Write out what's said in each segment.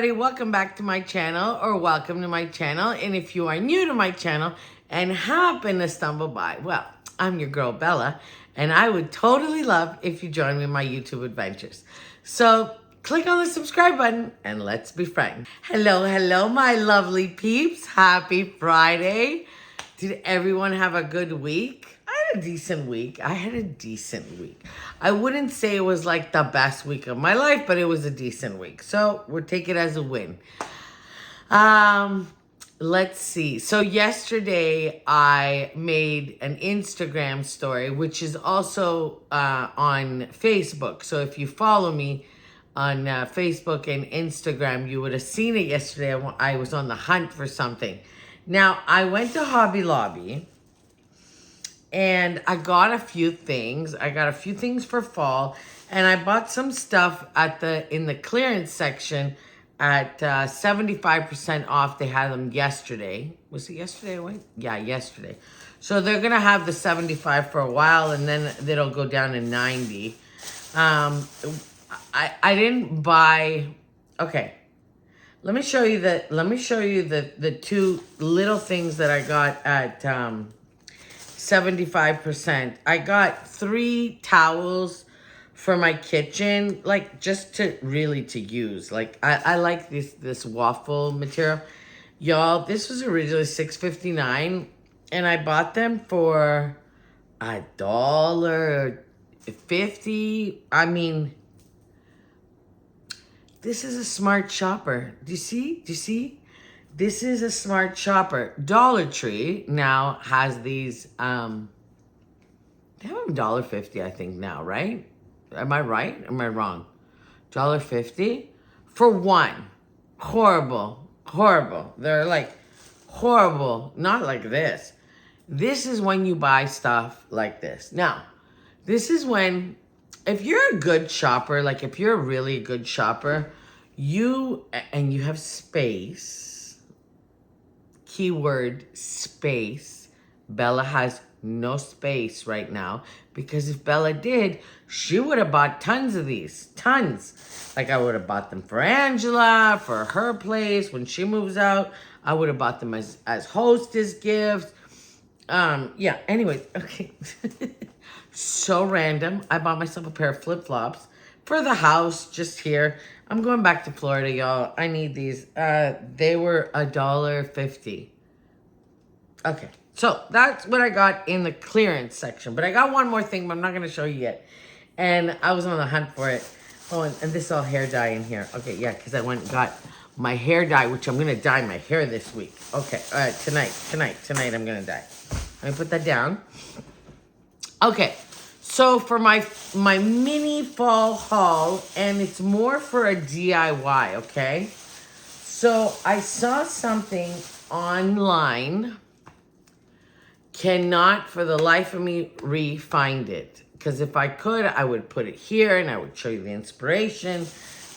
everybody, welcome back to my channel, or welcome to my channel. And if you are new to my channel and happen to stumble by, well, I'm your girl Bella, and I would totally love if you join me in my YouTube adventures. So click on the subscribe button and let's be friends. Hello, my lovely peeps. Happy Friday. Did everyone have a good week? I had a decent week. I wouldn't say it was like the best week of my life, but it was a decent week. So we'll take it as a win. Let's see. So yesterday I made an Instagram story, which is also on Facebook. So if you follow me on Facebook and Instagram, you would have seen it yesterday. I was on the hunt for something. Now, I went to Hobby Lobby and I got a few things. I got a few things for fall, and I bought some stuff in the clearance section at 75% off. They had them yesterday. Was it yesterday I went? Yeah, yesterday. So they're going to have the 75 for a while, and then it'll go down to 90. I didn't buy... Okay. Let me show you the two little things that I got at 75%. I got 3 towels for my kitchen, like just to use. Like I like this waffle material. Y'all, this was originally $6.59 and I bought them for $1.50. I mean, this is a smart shopper. Do you see? This is a smart shopper. Dollar Tree now has these, they have them $1.50, I think now, right? Am I right? Am I wrong? $1.50 for one. Horrible. They're like horrible. Not like this. This is when you buy stuff like this. Now, this is when, if you're a good shopper, like if you're a really good shopper, you have space, keyword space. Bella has no space right now, because if Bella did, she would have bought tons of these, tons. Like I would have bought them for Angela, for her place when she moves out. I would have bought them as hostess gifts. Yeah, anyways, okay. So random. I bought myself a pair of flip-flops for the house, just here. I'm going back to Florida, y'all. I need these. They were $1.50. Okay, so that's what I got in the clearance section. But I got one more thing, but I'm not going to show you yet. And I was on the hunt for it. Oh, and this is all hair dye in here. Okay, yeah, because I went and got my hair dye, which I'm going to dye my hair this week. Okay, tonight I'm going to dye. Let me put that down. Okay, so for my mini fall haul, and it's more for a DIY, okay? So I saw something online. Cannot for the life of me re-find it. Because if I could, I would put it here and I would show you the inspiration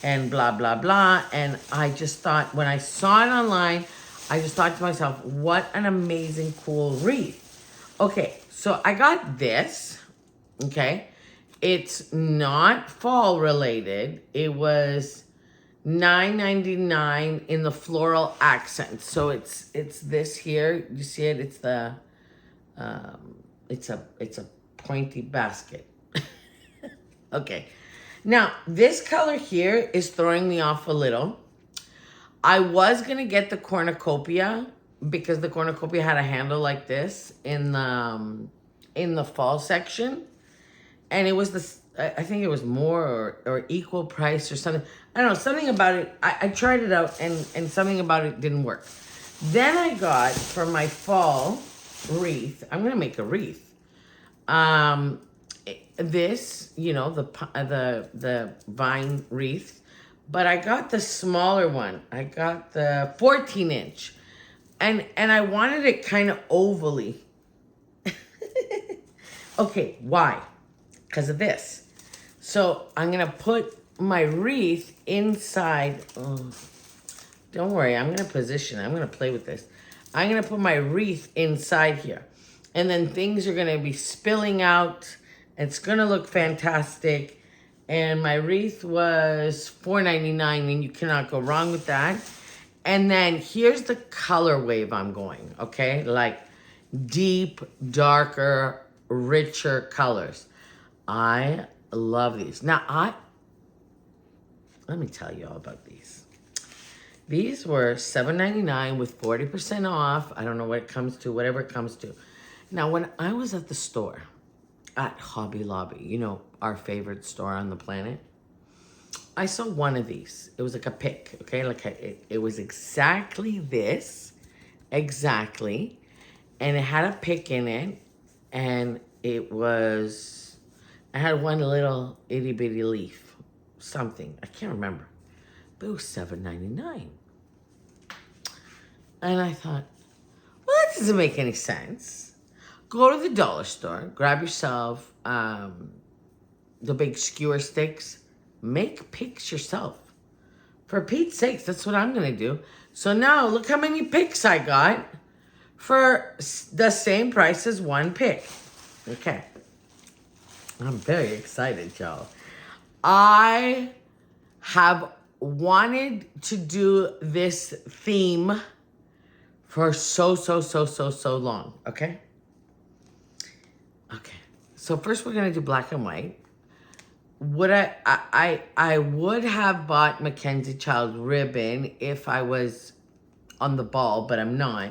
and blah, blah, blah. And I just thought, when I saw it online, I just thought to myself, what an amazing, cool wreath. Okay, so I got this, okay? It's not fall related. It was $9.99 in the floral accent. So it's this here. You see it? It's the it's a pointy basket. Okay. Now, this color here is throwing me off a little. I was going to get the cornucopia, because the cornucopia had a handle like this in the fall section, and it was I think it was more or equal price or something. I don't know, something about it. I tried it out, and something about it didn't work. Then I got, for my fall wreath, I'm gonna make a wreath. This, you know, the vine wreath, but I got the smaller one. I got the 14-inch. And I wanted it kind of ovally. Okay, why? Because of this. So I'm going to put my wreath inside. Oh, don't worry, I'm going to position it. I'm going to play with this. I'm going to put my wreath inside here. And then things are going to be spilling out. It's going to look fantastic. And my wreath was $4.99, and you cannot go wrong with that. And then here's the color wave I'm going, okay? Like deep, darker, richer colors. I love these. Now, let me tell you all about these. These were $7.99 with 40% off. I don't know what it comes to, whatever it comes to. Now, when I was at the store, at Hobby Lobby, you know, our favorite store on the planet, I saw one of these. It was like a pick, okay? Like it was exactly this, exactly. And it had a pick in it, and I had one little itty bitty leaf, something. I can't remember. But it was $7.99. And I thought, well, that doesn't make any sense. Go to the dollar store, grab yourself the big skewer sticks, make picks yourself. For Pete's sakes, that's what I'm going to do. So now, look how many picks I got for the same price as one pick. Okay. I'm very excited, y'all. I have wanted to do this theme for so long, okay? Okay. So first we're going to do black and white. I would have bought Mackenzie Child ribbon if I was on the ball, but I'm not,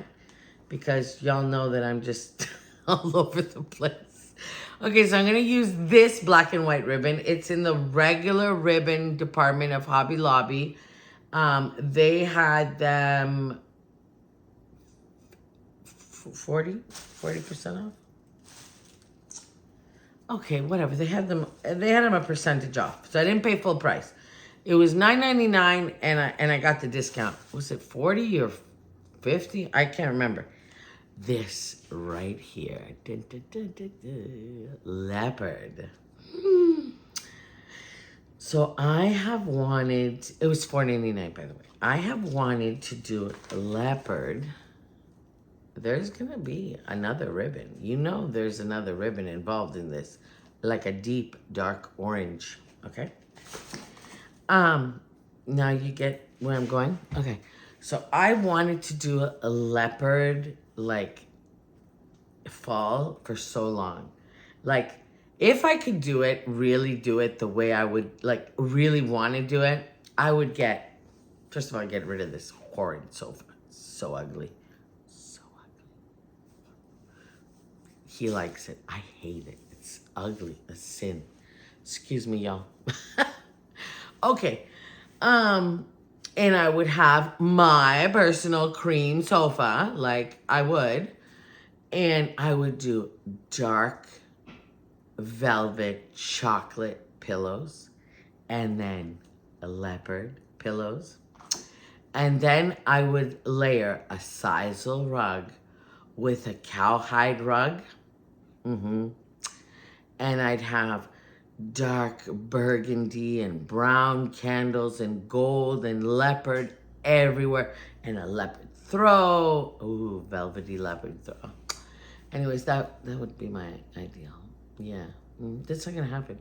because y'all know that I'm just all over the place. Okay, so I'm going to use this black and white ribbon. It's in the regular ribbon department of Hobby Lobby. They had them 40% off. Okay, whatever. They had them a percentage off. So I didn't pay full price. It was $9.99 and I got the discount. Was it 40 or 50? I can't remember. This right here. Dun, dun, dun, dun, dun. Leopard. So I have wanted, it was $4.99 by the way. I have wanted to do a leopard. There's gonna be another ribbon. You know there's another ribbon involved in this. Like a deep, dark orange, okay? Now you get where I'm going? Okay, so I wanted to do a leopard, like, fall for so long. Like, if I could do it, really do it the way I would, like, really want to do it, I would first of all, get rid of this horrid sofa. It's so ugly. He likes it. I hate it. It's ugly. A sin. Excuse me, y'all. Okay. And I would have my personal cream sofa, like I would. And I would do dark velvet chocolate pillows. And then leopard pillows. And then I would layer a sisal rug with a cowhide rug. And I'd have dark burgundy and brown candles and gold and leopard everywhere. And a leopard throw. Ooh, velvety leopard throw. Anyways, that would be my ideal. Yeah, that's not gonna happen.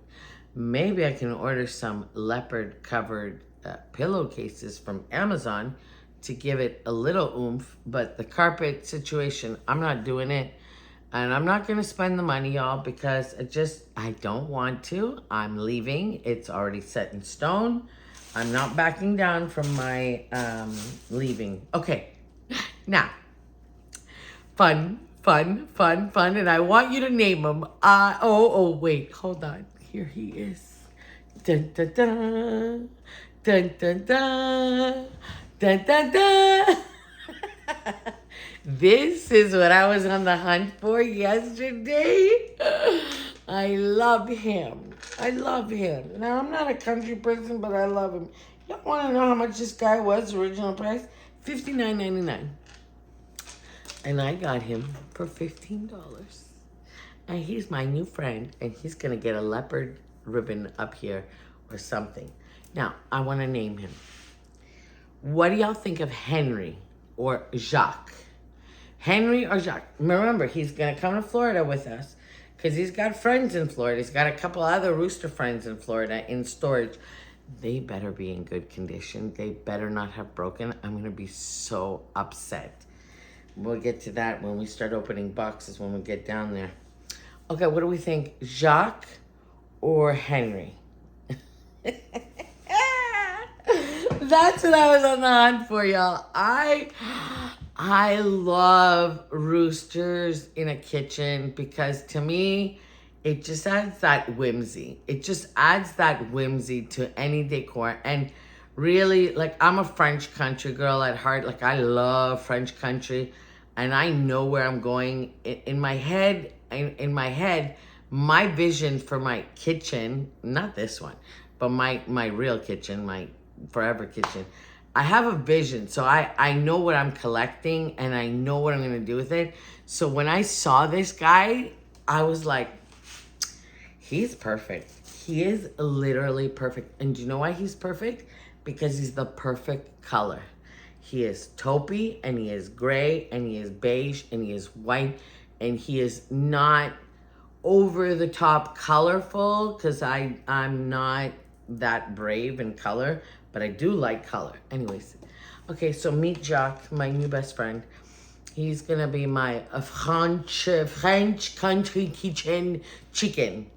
Maybe I can order some leopard covered pillowcases from Amazon to give it a little oomph, but the carpet situation, I'm not doing it. And I'm not going to spend the money, y'all, because I don't want to. I'm leaving. It's already set in stone. I'm not backing down from my leaving. Okay, now, fun, and I want you to name them. Wait, hold on. Here he is. Dun, dun, dun. Dun, dun, dun. Dun, dun, dun. This is what I was on the hunt for yesterday. I love him. Now, I'm not a country person, but I love him. Y'all want to know how much this guy was, original price? $59.99. And I got him for $15. And he's my new friend, and he's going to get a leopard ribbon up here or something. Now, I want to name him. What do y'all think of Henry or Jacques? Henry or Jacques? Remember, he's going to come to Florida with us because he's got friends in Florida. He's got a couple other rooster friends in Florida in storage. They better be in good condition. They better not have broken. I'm going to be so upset. We'll get to that when we start opening boxes, when we get down there. Okay, what do we think? Jacques or Henry? That's what I was on the hunt for, y'all. I love roosters in a kitchen because to me, it just adds that whimsy. It just adds that whimsy to any decor. And really, like, I'm a French country girl at heart. Like, I love French country. And I know where I'm going. In my head, my vision for my kitchen, not this one, but my real kitchen, my forever kitchen, I have a vision. So I know what I'm collecting and I know what I'm going to do with it. So when I saw this guy, I was like, he's perfect. He is literally perfect. And do you know why he's perfect? Because he's the perfect color. He is taupey and he is gray and he is beige and he is white and he is not over the top colorful because I'm not that brave in color, but I do like color. Anyways, okay, so meet Jacques, my new best friend. He's gonna be my French country kitchen chicken.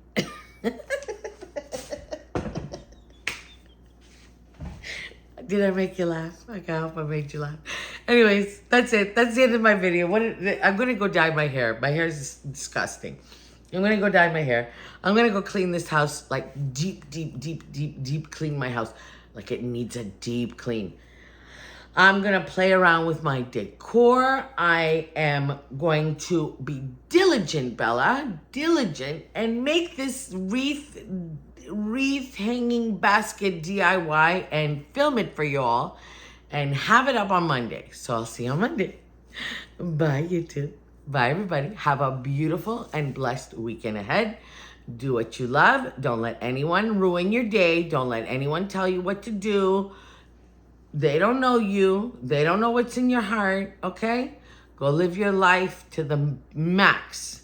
Did I make you laugh? I hope I made you laugh. Anyways, that's it. That's the end of my video. I'm going to go dye my hair. My hair is disgusting. I'm going to go dye my hair. I'm going to go clean this house, like deep clean my house. Like it needs a deep clean. I'm going to play around with my decor. I am going to be diligent, Bella, diligent, and make this wreath hanging basket DIY and film it for y'all and have it up on Monday. So I'll see you on Monday. Bye, YouTube. Bye, everybody. Have a beautiful and blessed weekend ahead. Do what you love. Don't let anyone ruin your day. Don't let anyone tell you what to do. They don't know you. They don't know what's in your heart, okay? Go live your life to the max.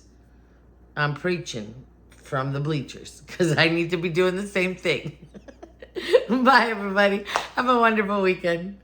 I'm preaching from the bleachers because I need to be doing the same thing. Bye, everybody. Have a wonderful weekend.